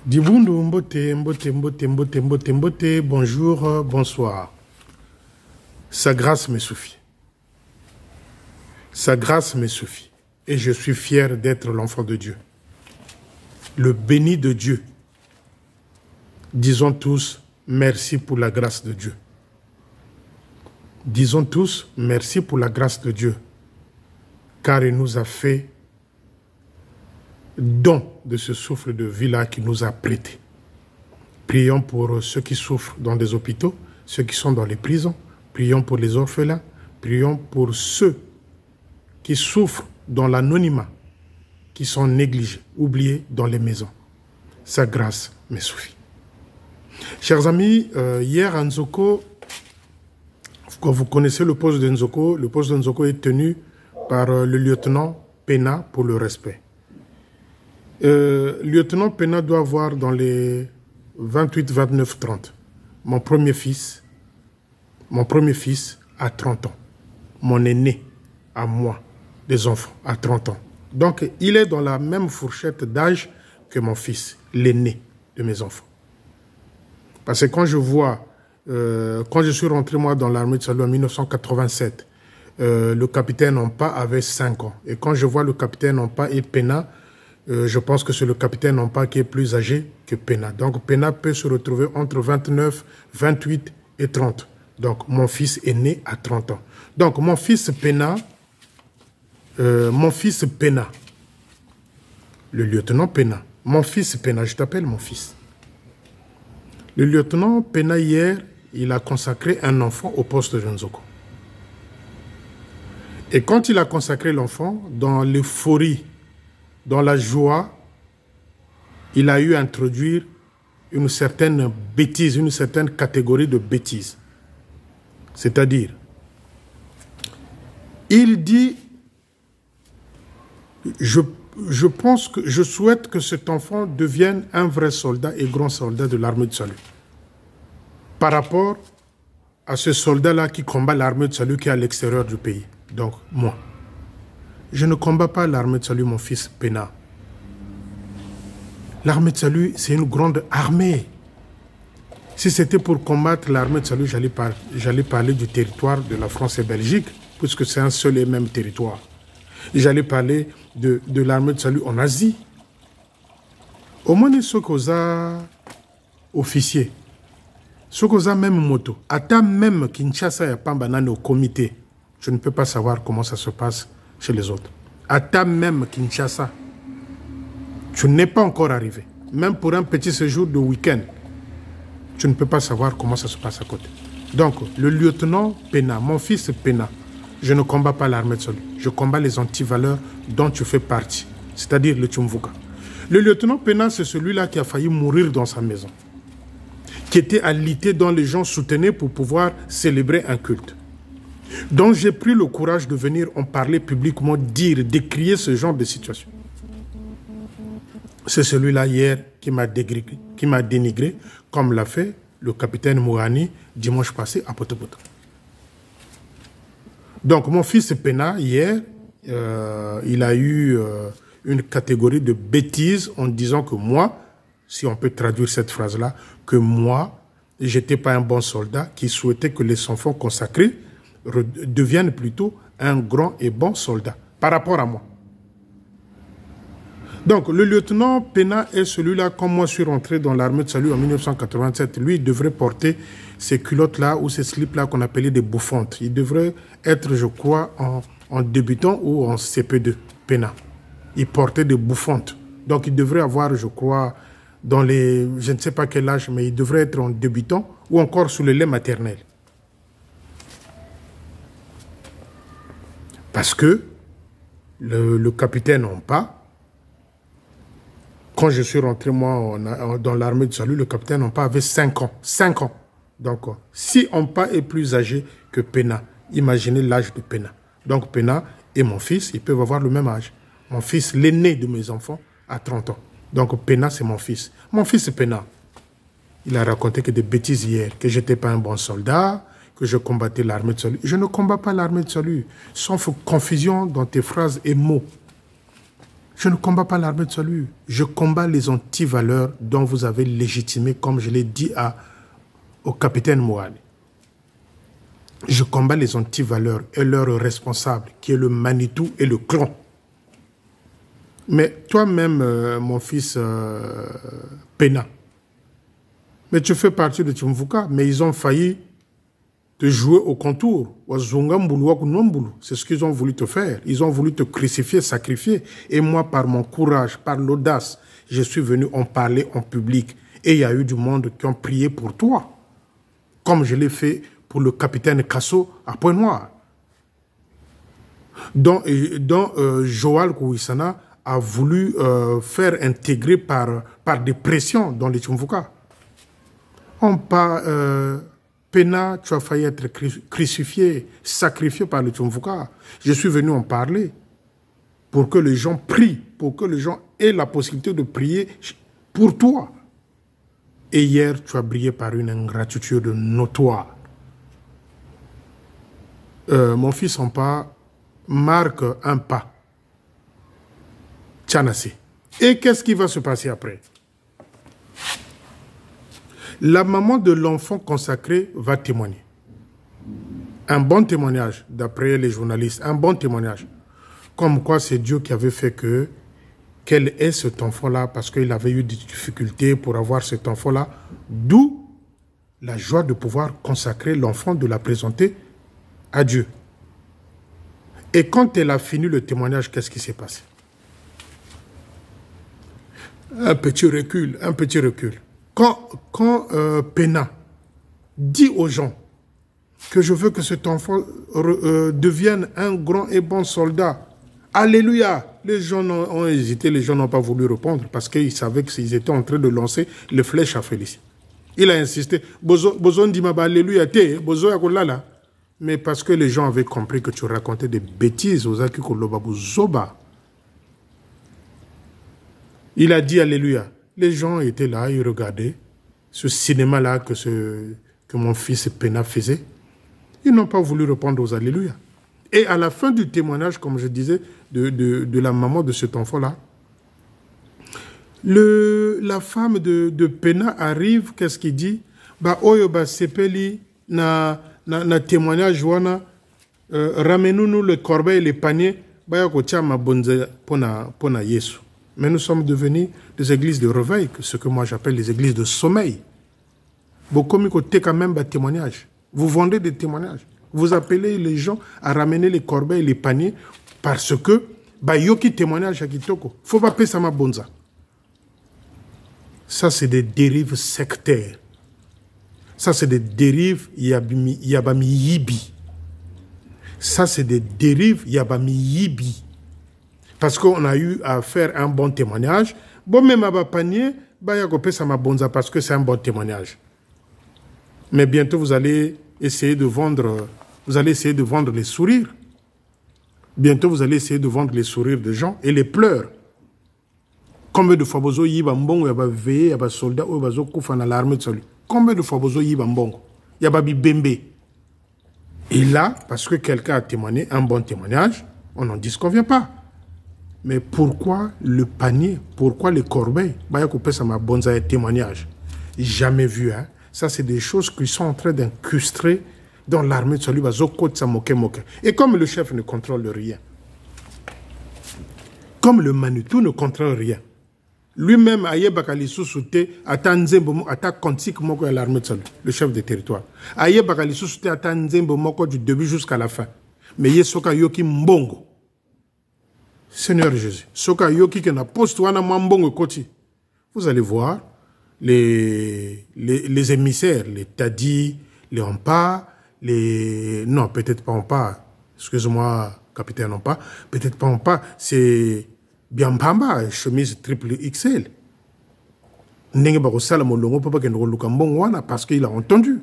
Dibundu mbote, mbote, mbote, mbote, mbote, mbote, bonjour, bonsoir. Sa grâce me suffit. Sa grâce me suffit. Et je suis fier d'être l'enfant de Dieu. Le béni de Dieu. Disons tous merci pour la grâce de Dieu. Disons tous merci pour la grâce de Dieu. Car il nous a fait don de ce souffle de vie-là qu'il nous a prêté. Prions pour ceux qui souffrent dans des hôpitaux, ceux qui sont dans les prisons. Prions pour les orphelins. Prions pour ceux qui souffrent dans l'anonymat, qui sont négligés, oubliés dans les maisons. Sa grâce me suffit. Chers amis, hier à Nzoko, quand vous connaissez le poste de Nzoko est tenu par le lieutenant Pena pour le respect. Lieutenant Pena doit avoir dans les 28, 29, 30. Mon premier fils a 30 ans. Mon aîné, à moi, des enfants, à 30 ans. Donc, il est dans la même fourchette d'âge que mon fils, l'aîné de mes enfants. Parce que quand je vois, quand je suis rentré moi dans l'armée de salut en 1987, le capitaine Ampa avait 5 ans. Et quand je vois le capitaine Ampa et Pena, je pense que c'est le capitaine Ampa qui est plus âgé que Pena. Donc Pena peut se retrouver entre 29, 28 et 30. Donc mon fils est né à 30 ans. Donc mon fils Pena, le lieutenant Pena, mon fils Pena, je t'appelle mon fils. Le lieutenant Pena hier, il a consacré un enfant au poste de Nzoko. Et quand il a consacré l'enfant, dans l'euphorie, dans la joie, il a eu à introduire une certaine bêtise, une certaine catégorie de bêtises. C'est-à-dire, il dit, je pense que je souhaite que cet enfant devienne un vrai soldat et grand soldat de l'armée de salut. Par rapport à ce soldat-là qui combat l'armée de salut qui est à l'extérieur du pays. Donc, moi. Je ne combats pas l'armée de salut, mon fils Pena. L'armée de salut, c'est une grande armée. Si c'était pour combattre l'armée de salut, j'allais parler du territoire de la France et Belgique, puisque c'est un seul et même territoire. J'allais parler de l'armée de salut en Asie. Au moins, il faut qu'on a officier. Ce qu'on a même moto. Attends même Kinshasa et Pambanane au comité. Je ne peux pas savoir comment ça se passe chez les autres. À ta même Kinshasa, tu n'es pas encore arrivé. Même pour un petit séjour de week-end, tu ne peux pas savoir comment ça se passe à côté. Donc, le lieutenant Pena, mon fils Pena, je ne combats pas l'armée de salut. Je combats les antivaleurs dont tu fais partie, c'est-à-dire le Tchumvuka. Le lieutenant Pena, c'est celui-là qui a failli mourir dans sa maison, qui était alité dont les gens soutenaient pour pouvoir célébrer un culte. Donc j'ai pris le courage de venir en parler publiquement, dire, décrier ce genre de situation. C'est celui-là hier qui m'a dénigré, comme l'a fait le capitaine Mourani dimanche passé à Poto-Poto. Donc mon fils Pena, hier, il a eu une catégorie de bêtises en disant que moi, si on peut traduire cette phrase-là, que moi, j'étais pas un bon soldat qui souhaitait que les enfants consacrés deviennent plutôt un grand et bon soldat par rapport à moi. Donc, le lieutenant Pena est celui-là, comme moi je suis rentré dans l'armée de salut en 1987, lui, il devrait porter ces culottes-là ou ces slips-là qu'on appelait des bouffantes. Il devrait être, je crois, en débutant ou en CP2, Pena. Il portait des bouffantes. Donc, il devrait avoir, je crois, dans les, je ne sais pas quel âge, mais il devrait être en débutant ou encore sous le lait maternel. Parce que le capitaine Ampa, quand je suis rentré moi dans l'armée de salut, le capitaine Ampa avait 5 ans. 5 ans. Donc, si Ampa est plus âgé que Pena, imaginez l'âge de Pena. Donc, Pena et mon fils, ils peuvent avoir le même âge. Mon fils, l'aîné de mes enfants, a 30 ans. Donc, Pena, c'est mon fils. Mon fils Pena, il a raconté que des bêtises hier, que je n'étais pas un bon soldat, que je combattais l'armée de salut. Je ne combats pas l'armée de salut. Sauf confusion dans tes phrases et mots. Je ne combats pas l'armée de salut. Je combats les antivaleurs dont vous avez légitimé, comme je l'ai dit au capitaine Mouali. Je combats les antivaleurs et leurs responsables, qui est le Manitou et le clan. Mais toi-même, mon fils Pena, mais tu fais partie de Tchumvuka, mais ils ont failli te jouer au contour. C'est ce qu'ils ont voulu te faire. Ils ont voulu te crucifier, sacrifier. Et moi, par mon courage, par l'audace, je suis venu en parler en public. Et il y a eu du monde qui ont prié pour toi. Comme je l'ai fait pour le capitaine Kasso à Pointe-Noire. dont Joal Kouissana a voulu faire intégrer par des pressions dans les Tchumvuka. Pena, tu as failli être crucifié, sacrifié par les Tchumvuka. Je suis venu en parler pour que les gens prient, pour que les gens aient la possibilité de prier pour toi. Et hier, tu as brillé par une ingratitude notoire. Mon fils en pas marque un pas. Tchanassi. Et qu'est-ce qui va se passer après? La maman de l'enfant consacré va témoigner. Un bon témoignage, d'après les journalistes, un bon témoignage. Comme quoi c'est Dieu qui avait fait qu'elle ait cet enfant-là, parce qu'il avait eu des difficultés pour avoir cet enfant-là. D'où la joie de pouvoir consacrer l'enfant, de la présenter à Dieu. Et quand elle a fini le témoignage, qu'est-ce qui s'est passé? Un petit recul, un petit recul. Quand Pena dit aux gens que je veux que cet enfant devienne un grand et bon soldat, alléluia, les gens ont hésité, les gens n'ont pas voulu répondre parce qu'ils savaient qu'ils étaient en train de lancer les flèches à Félix. Il a insisté, Bozo dit alléluia, Bozo yakolala. Mais parce que les gens avaient compris que tu racontais des bêtises aux Akikolobabu Zoba. Il a dit alléluia. Les gens étaient là, ils regardaient ce cinéma-là que mon fils Pena faisait. Ils n'ont pas voulu répondre aux alléluia. Et à la fin du témoignage, comme je disais, de la maman de cet enfant-là, la femme de Pena arrive, qu'est-ce qu'il dit? Ba oyo ba sepeli na témoignage wana ramenez-nous le corbeil et les paniers ba ko chama bonza pona Yesu. Mais nous sommes devenus des églises de réveil, ce que moi j'appelle les églises de sommeil. Vous quand même des témoignages. Vous vendez des témoignages. Vous appelez les gens à ramener les corbeilles et les paniers parce que yoki témoignage à Kitoko. Faut pas payer ça ma bonza. Ça c'est des dérives sectaires. Ça c'est des dérives yabami yibi. Ça c'est des dérives yabami yibi. Parce qu'on a eu à faire un bon témoignage. Bon, même à panier, ça m'a bonza parce que c'est un bon témoignage. Mais bientôt, vous allez essayer de vendre les sourires. Bientôt, vous allez essayer de vendre les sourires des gens et les pleurs. Combien de fois vous avez mbongo, yaba veillé, yaba soldat, ou yaba zokouf dans l'armée de salut. Combien de fois vous avez mbongo, yaba bibembe. Et là, parce que quelqu'un a témoigné, un bon témoignage, on n'en disconvient pas. Mais pourquoi le panier? Pourquoi les corbeilles? Ça m'a bonza témoignage. Jamais vu, hein? Ça, c'est des choses qui sont en train d'incrustrer dans l'armée de salut. Et comme le chef ne contrôle rien, comme le Manitou ne contrôle rien, lui-même, Aye Bakali Sousouté, attaque Kontik Moko à l'armée de salut, le chef des territoires. Aye Bakali Sousouté, attaque Nzembo Moko du début jusqu'à la fin. Mais Yesoka Yoki Mbongo. Seigneur Jésus, Soka Yoki qui n'a poste wana mambongo koti. Vous allez voir les émissaires, les Tadi, les Ampa, non, peut-être pas Ampa, excuse-moi, capitaine Ampa, peut-être pas Ampa, c'est Biampamba, chemise triple XL. Nenge bako sala molongo papa ke ndoluka mbongo wana parce qu'il a entendu.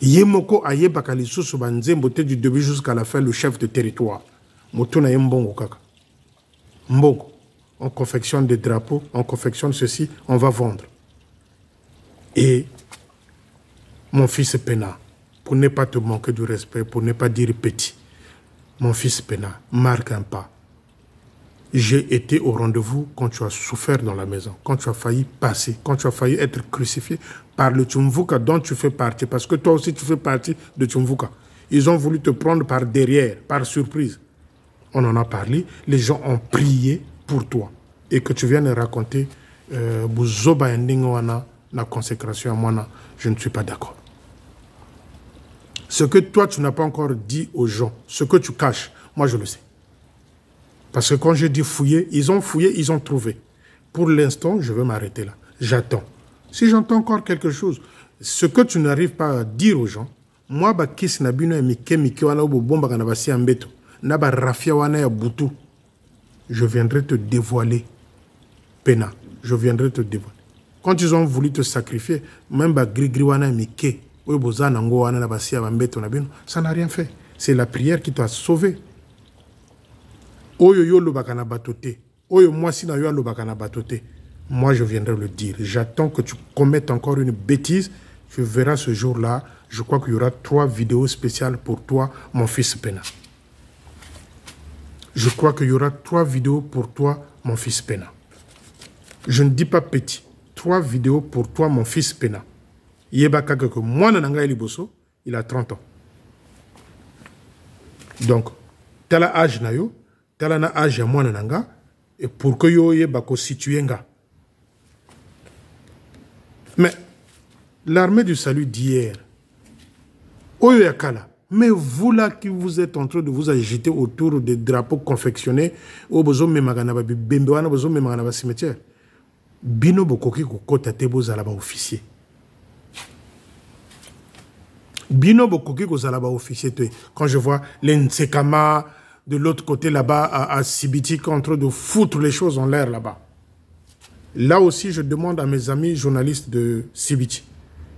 Yemoko aye bakali susu banzembo te du début jusqu'à la fin le chef de territoire. Motuna mbongo kaka. Mbongo. On confectionne des drapeaux, on confectionne ceci, on va vendre. Et mon fils Pena, pour ne pas te manquer du respect, pour ne pas dire petit, mon fils Pena marque un pas. J'ai été au rendez-vous quand tu as souffert dans la maison, quand tu as failli passer, quand tu as failli être crucifié par le Tchumvuka dont tu fais partie, parce que toi aussi tu fais partie de Tchumvuka. Ils ont voulu te prendre par derrière, par surprise. On en a parlé, les gens ont prié pour toi. Et que tu viennes raconter Buzoba Ndingoana, la consécration à moi, je ne suis pas d'accord. Ce que toi tu n'as pas encore dit aux gens, ce que tu caches, moi je le sais. Parce que quand je dis fouiller, ils ont trouvé. Pour l'instant, je vais m'arrêter là. J'attends. Si j'entends encore quelque chose, ce que tu n'arrives pas à dire aux gens, moi, je viendrai te dévoiler. Pena, je viendrai te dévoiler. Quand ils ont voulu te sacrifier, même ça n'a rien fait. C'est la prière qui t'a sauvé. Moi, je viendrai le dire. J'attends que tu commettes encore une bêtise. Tu verras ce jour-là. Je crois qu'il y aura 3 vidéos spéciales pour toi, mon fils Pena. Je crois qu'il y aura 3 vidéos pour toi, mon fils Pena. Je ne dis pas petit. 3 vidéos pour toi, mon fils Pena. Yebaka que moi, Nananga Eliboso, il a 30 ans. Donc, t'as la âge nayo. Talana âge à moi nananga et pour que yo ye bako situenga. Mais l'armée du salut d'hier, oyo yakala. Mais vous là qui vous êtes en train de vous agiter autour des drapeaux confectionnés, au besoin de maganaba bembewana besoin de maganaba cimetière. Bino bokoki kokota tebo zalaba officier. Bino bokoki ko zalaba officier. Quand je vois les Nsekama de l'autre côté là-bas, à Sibiti, en train de foutre les choses en l'air là-bas. Là aussi, je demande à mes amis journalistes de Sibiti,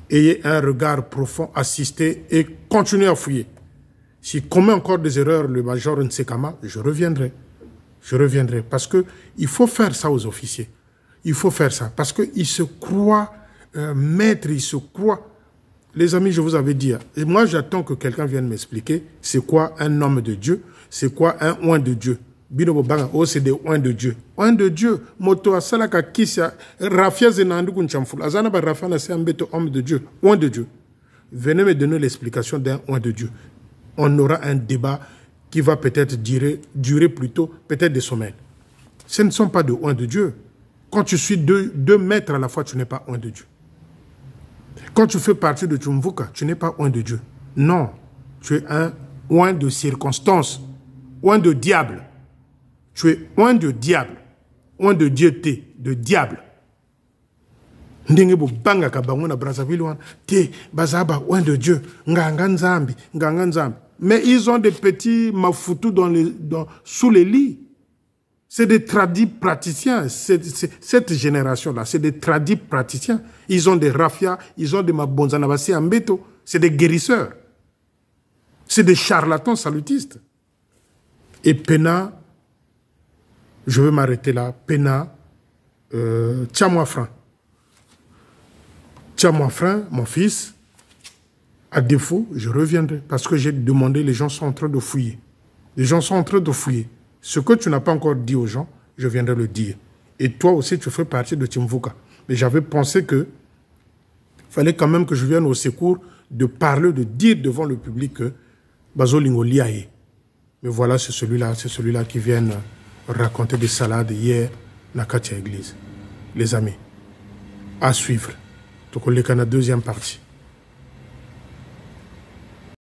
ayez un regard profond, assistez et continuez à fouiller. S'il commet encore des erreurs, le major Nsekama, je reviendrai. Je reviendrai. Parce qu'il faut faire ça aux officiers. Il faut faire ça. Parce qu'ils se croient maîtres, ils se croient... Les amis, je vous avais dit, et moi j'attends que quelqu'un vienne m'expliquer c'est quoi un homme de Dieu, c'est quoi un oint de Dieu. Oh, c'est des oints de Dieu. Oint de Dieu, moto asalaka kisia, rafia zenandu kunchamfula. Azana ba rafia na se ambeto homme de Dieu, oint de Dieu. Venez me donner l'explication d'un oint de Dieu. On aura un débat qui va peut-être durer plutôt, peut-être des semaines. Ce ne sont pas de oint de Dieu. Quand tu suis 2 mètres à la fois, tu n'es pas oint de Dieu. Quand tu fais partie de Tchumvuka, tu n'es pas oint de Dieu. Non, tu es un oint de circonstance, oint de diable. Tu es oint de diable, oint de dieuté, de diable. Ndenge bo banga kabango na Brazzaville wan te bazaba oint de Dieu, nganga nzambi. Mais ils ont des petits mafoutus sous les lits. C'est des tradis praticiens. Cette génération-là, c'est des tradis praticiens. Ils ont des rafias, ils ont des mabonzanabassi ambeto. C'est des guérisseurs. C'est des charlatans salutistes. Et Pena, je vais m'arrêter là. Pena, tiens-moi frein. Tiens-moi frein, mon fils. À défaut, je reviendrai. Parce que j'ai demandé, les gens sont en train de fouiller. Les gens sont en train de fouiller. Ce que tu n'as pas encore dit aux gens, je viendrai le dire. Et toi aussi, tu fais partie de Tchumvuka. Mais j'avais pensé que fallait quand même que je vienne au secours de parler, de dire devant le public que Bazolingo liaye. Mais voilà, c'est celui-là qui vient raconter des salades hier dans la église. Les amis, à suivre. Donc on est qu'à la 2e partie.